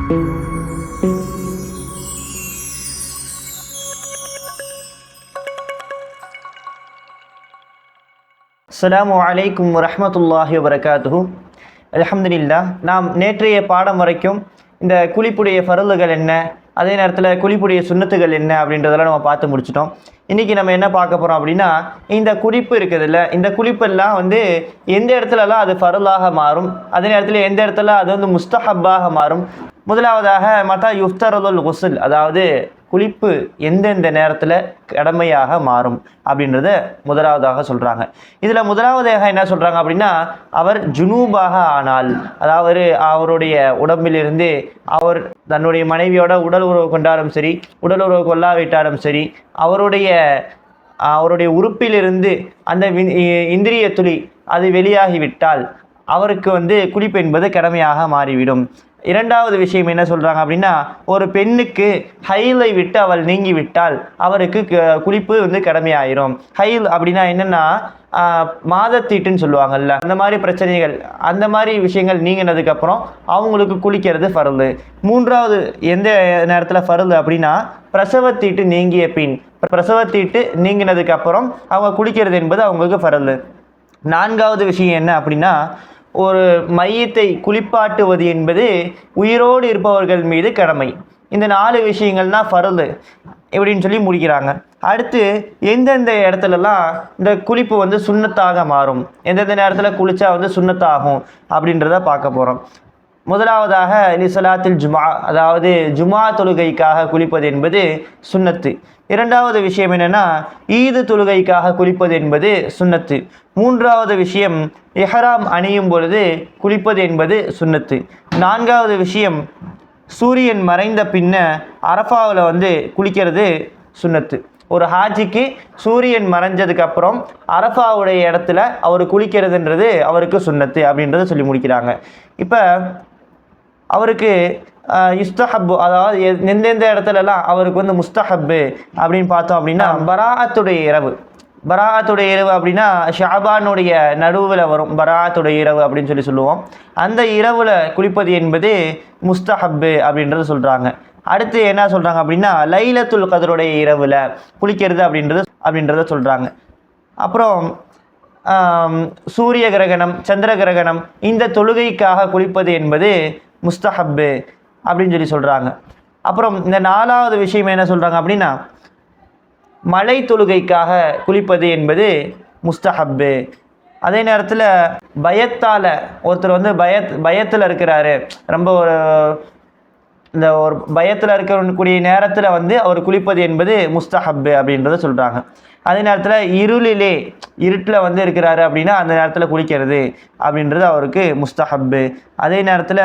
அஸ்ஸலாமு அலைக்கும் வரஹ்மத்துல்லாஹி வபரகாத்துஹு. அல்ஹம்துலில்லாஹ். நாம் நேற்றைய பாடம் வரைக்கும் இந்த குளிப்புடைய ஃபர்லுகள் என்ன, அதே நேரத்தில் குளிப்புடைய சுன்னத்துகள் என்ன அப்படின்றதெல்லாம் நம்ம பார்த்து முடிச்சிட்டோம். இன்றைக்கி நம்ம என்ன பார்க்க போகிறோம் அப்படின்னா, இந்த குளிப்பு இருக்குதுல்ல, இந்த குளிப்பெல்லாம் எந்த இடத்துலலாம் அது ஃபர்லாக மாறும், அதே நேரத்தில் எந்த இடத்துல அது முஸ்தஹப்பாக மாறும். முதலாவதாக மதா யுஃப்தரதுல் குஸ்ல், அதாவது குளிப்பு எந்தெந்த நேரத்தில் கடமையாக மாறும் அப்படின்றத முதலாவதாக சொல்கிறாங்க. இதில் முதலாவதாக என்ன சொல்கிறாங்க அப்படின்னா, அவர் ஜுனூபாக ஆனால், அதாவது அவருடைய உடம்பிலிருந்து அவர் தன்னுடைய மனைவியோட உடல் உறவு கொண்டாலும் சரி, உடல் உறவு கொள்ளாவிட்டாலும் சரி, அவருடைய உறுப்பிலிருந்து அந்த இந்திரிய துளி அது வெளியாகிவிட்டால் அவருக்கு குளிப்பு என்பது கடமையாக மாறிவிடும். இரண்டாவது விஷயம் என்ன சொல்கிறாங்க அப்படின்னா, ஒரு பெண்ணுக்கு ஹைலை விட்டு அவள் நீங்கி விட்டால் அவருக்கு குளிப்பு கடமையாயிரும். ஹைல் அப்படின்னா என்னென்னா, மாதத்தீட்டுன்னு சொல்லுவாங்கல்ல, அந்த மாதிரி பிரச்சனைகள், அந்த மாதிரி விஷயங்கள் நீங்கினதுக்கப்புறம் அவங்களுக்கு குளிக்கிறது ஃபர்லு. மூன்றாவது எந்த நேரத்தில் ஃபர்லு அப்படின்னா, பிரசவத்தீட்டு நீங்கிய பின், பிரசவத்தீட்டு நீங்கினதுக்கப்புறம் அவங்க குளிக்கிறது என்பது அவங்களுக்கு ஃபர்லு. நான்காவது விஷயம் என்ன அப்படின்னா, ஒரு மையத்தை குளிப்பாட்டுவது என்பது உயிரோடு இருப்பவர்கள் மீது கடமை. இந்த 4 விஷயங்கள்னா ஃபர்லு எப்படின்னு சொல்லி முடிக்கிறாங்க. அடுத்து எந்தெந்த இடத்துலலாம் இந்த குளிப்பு சுன்னத்தாக மாறும், எந்தெந்த நேரத்தில் குளித்தா சுன்னத்தாகும் அப்படின்றத பார்க்க போகிறோம். முதலாவதாக லிசலாத்தில் ஜுமா, அதாவது ஜுமா தொழுகைக்காக குளிப்பது என்பது சுன்னத்து. இரண்டாவது விஷயம் என்னென்னா, ஈது தொழுகைக்காக குளிப்பது என்பது சுன்னத்து. மூன்றாவது விஷயம் இஹ்ராம் அணியும் பொழுது குளிப்பது என்பது சுன்னத்து. நான்காவது விஷயம் சூரியன் மறைந்த பின்ன அரஃபாவில் குளிக்கிறது சுன்னத்து. ஒரு ஹாஜிக்கு சூரியன் மறைஞ்சதுக்கப்புறம் அரஃபாவுடைய இடத்துல அவர் குளிக்கிறதுன்றது அவருக்கு சுன்னத்து அப்படின்றத சொல்லி முடிக்கிறாங்க. இப்போ அவருக்கு யுஸ்தஹப்பு, அதாவது எந்தெந்த இடத்துலலாம் அவருக்கு முஸ்தஹப்பு அப்படின்னு பார்த்தோம் அப்படின்னா, பராஅத்துடைய இரவு. பராஅத்துடைய இரவு அப்படின்னா ஷாபானுடைய நடுவில் வரும் பராஅத்துடைய இரவு அப்படின்னு சொல்லுவோம். அந்த இரவில் குளிப்பது என்பது முஸ்தஹப்பு அப்படின்றத சொல்கிறாங்க. அடுத்து என்ன சொல்கிறாங்க அப்படின்னா, லைலத்துல் கத்ருடைய இரவில் குளிக்கிறது அப்படின்றத சொல்கிறாங்க. அப்புறம் சூரிய கிரகணம், சந்திர கிரகணம், இந்த தொழுகைக்காக குளிப்பது என்பது முஸ்தஹப்பு அப்படின்னு சொல்கிறாங்க. அப்புறம் இந்த 4வது விஷயம் என்ன சொல்கிறாங்க அப்படின்னா, மழை தொழுகைக்காக குளிப்பது என்பது முஸ்தஹப்பு. அதே நேரத்தில் பயத்தால் ஒருத்தர் பயத்தில் இருக்கிறாரு, ரொம்ப ஒரு பயத்தில் இருக்கக்கூடிய நேரத்தில் அவர் குளிப்பது என்பது முஸ்தஹப்பு அப்படின்றத சொல்கிறாங்க. அதே நேரத்தில் இருட்டில் இருக்கிறாரு அப்படின்னா அந்த நேரத்தில் குளிக்கிறது அப்படின்றது அவருக்கு முஸ்தஹப்பு. அதே நேரத்தில்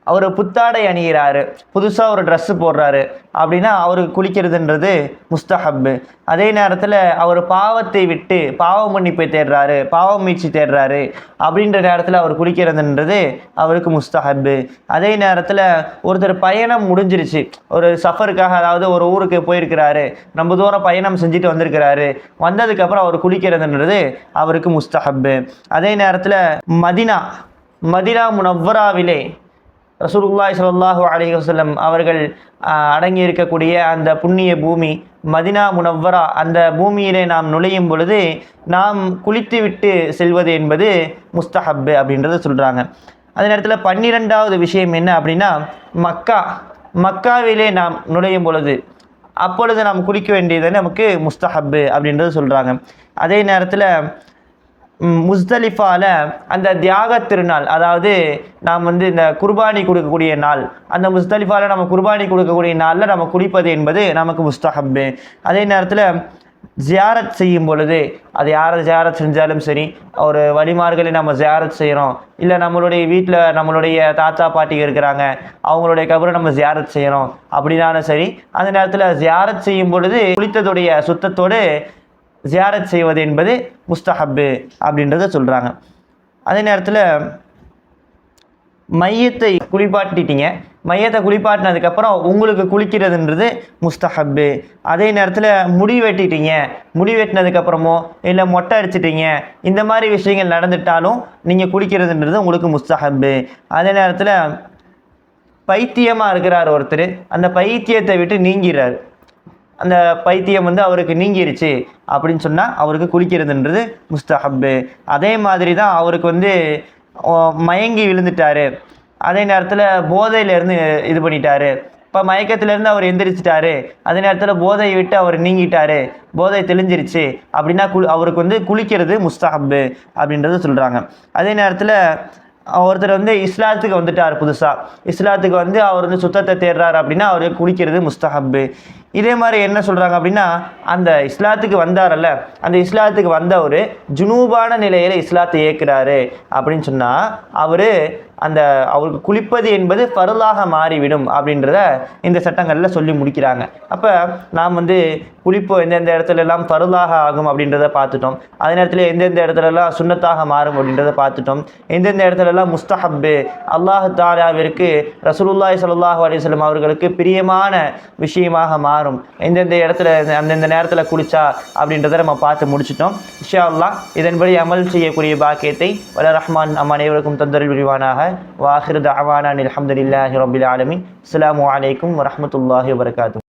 அவர் புத்தாடை அணிகிறாரு, புதுசாக ஒரு ட்ரெஸ்ஸு போடுறாரு அப்படின்னா அவருக்கு குளிக்கிறதுன்றது முஸ்தஹப்பு. அதே நேரத்தில் அவர் பாவத்தை விட்டு பாவ மன்னிப்பை தேடுறாரு, பாவ மீட்சி தேடுறாரு அப்படின்ற நேரத்தில் அவர் குளிக்கிறதுன்றது அவருக்கு முஸ்தஹப்பு. அதே நேரத்தில் ஒருத்தர் பயணம் முடிஞ்சிருச்சு, ஒரு சஃபருக்காக, அதாவது ஒரு ஊருக்கு போயிருக்கிறாரு, ரொம்ப தூரம் பயணம் செஞ்சுட்டு வந்திருக்கிறாரு, வந்ததுக்கப்புறம் அவர் குளிக்கிறதுன்றது அவருக்கு முஸ்தஹப்பு. அதே நேரத்தில் மதினா முனவ்வராவிலே ரசூலுல்லாஹி ஸல்லல்லாஹு அலைஹி வஸல்லம் அவர்கள் அடங்கி இருக்கக்கூடிய அந்த புண்ணிய பூமி மதினா முனவ்வரா, அந்த பூமியிலே நாம் நுழையும் பொழுது நாம் குளித்து விட்டு செல்வது என்பது முஸ்தஹப்பு அப்படின்றத சொல்கிறாங்க. அதே நேரத்தில் 12வது விஷயம் என்ன அப்படின்னா, மக்காவிலே நாம் நுழையும் பொழுது அப்பொழுது நாம் குளிக்க வேண்டியது நமக்கு முஸ்தஹப்பு அப்படின்றத சொல்கிறாங்க. அதே நேரத்தில் முஸ்தலிஃபால அந்த தியாக திருநாள், அதாவது நாம் இந்த குர்பானி கொடுக்கக்கூடிய நாள், அந்த முஸ்தலிஃபால நம்ம குர்பானி கொடுக்கக்கூடிய நாளில் நம்ம குளிப்பது என்பது நமக்கு முஸ்தஹப்பு. அதே நேரத்தில் ஜியாரத் செய்யும் பொழுது, அது யாரை ஜியாரத் செஞ்சாலும் சரி, ஒரு வழிமார்களை நம்ம ஜியாரத் செய்கிறோம், இல்லை நம்மளுடைய வீட்டில் நம்மளுடைய தாத்தா பாட்டி இருக்கிறாங்க, அவங்களுடைய கபரை நம்ம ஜியாரத் செய்கிறோம் அப்படின்னாலும் சரி, அந்த நேரத்தில் ஜியாரத் செய்யும் பொழுது குளித்ததுடைய சுத்தத்தோடு ஜியாரத் செய்வது என்பது முஸ்தஹப்பு அப்படின்றத சொல்கிறாங்க. அதே நேரத்தில் மையத்தை குளிப்பாட்டிட்டீங்க, மையத்தை குளிப்பாட்டினதுக்கப்புறம் உங்களுக்கு குளிக்கிறதுன்றது முஸ்தஹப்பு. அதே நேரத்தில் முடி வெட்டிட்டீங்க, முடி வெட்டினதுக்கப்புறமோ இல்லை மொட்டை அடிச்சிட்டிங்க, இந்த மாதிரி விஷயங்கள் நடந்துட்டாலும் நீங்கள் குளிக்கிறதுன்றது உங்களுக்கு முஸ்தஹப்பு. அதே நேரத்தில் பைத்தியமாக இருக்கிறார் ஒருத்தர், அந்த பைத்தியத்தை விட்டு நீங்கிறார், அந்த பைத்தியம் வந்து அவருக்கு நீங்கிருச்சு அப்படின்னு சொன்னால் அவருக்கு குளிக்கிறதுன்றது முஸ்தஹப்பு. அதே மாதிரி தான் அவருக்கு வந்து மயங்கி விழுந்துட்டார், அதே நேரத்தில் போதையிலேருந்து இது பண்ணிட்டாரு, இப்போ மயக்கத்திலேருந்து அவர் எந்திரிச்சிட்டாரு, அதே நேரத்தில் போதையை விட்டு அவர் நீங்கிட்டாரு, போதை தெளிஞ்சிருச்சு அப்படின்னா அவருக்கு வந்து குளிக்கிறது முஸ்தஹப்பு அப்படின்றத சொல்கிறாங்க. அதே நேரத்தில் ஒருத்தர் வந்து இஸ்லாத்துக்கு வந்துட்டார், புதுசாக இஸ்லாத்துக்கு வந்து அவர் வந்து சுத்தத்தை தேடுறாரு அப்படின்னா அவருக்கு குளிக்கிறது முஸ்தஹப்பு. இதே மாதிரி என்ன சொல்கிறாங்க அப்படின்னா, அந்த இஸ்லாத்துக்கு வந்தாரல்ல, அந்த இஸ்லாத்துக்கு வந்தவர் ஜுனூபான நிலையில் இஸ்லாத்தை ஏற்கிறாரு அப்படின்னு சொன்னால் அவருக்கு குளிப்பது என்பது ஃபர்லாக மாறிவிடும் அப்படின்றத இந்த சட்டங்களில் சொல்லி முடிக்கிறாங்க. அப்போ நாம் வந்து குளிப்பு எந்தெந்த இடத்துலலாம் ஃபர்லாக ஆகும் அப்படின்றத பார்த்துட்டோம், அதே நேரத்தில் எந்தெந்த இடத்துலலாம் சுன்னத்தாக மாறும் அப்படின்றத பார்த்துட்டோம், எந்தெந்த இடத்துலலாம் முஸ்தஹப்பு அல்லாஹ் தஆலாவிற்கு ரசூலுல்லாஹி ஸல்லல்லாஹு அலைஹி வஸல்லம் அவர்களுக்கு பிரியமான விஷயமாக மாறும், எந்தெந்த இடத்துல அந்தந்த நேரத்தில் குளிச்சா அப்படின்றத நம்ம பார்த்து முடிச்சிட்டோம். இன்ஷா அல்லாஹ் இதன்படி அமல் செய்யக்கூடிய பாக்கியத்தை வல்ல ரஹ்மான் நம் அனைவருக்கும் தந்தருள் புரிவானாக. வாஹிரு தஅவானா அல்ஹம்துலில்லாஹி ரப்பில் ஆலமீன். அஸ்ஸலாமு அலைக்கும் வரஹ்மத்துல்லாஹி வபரகாத்துஹு.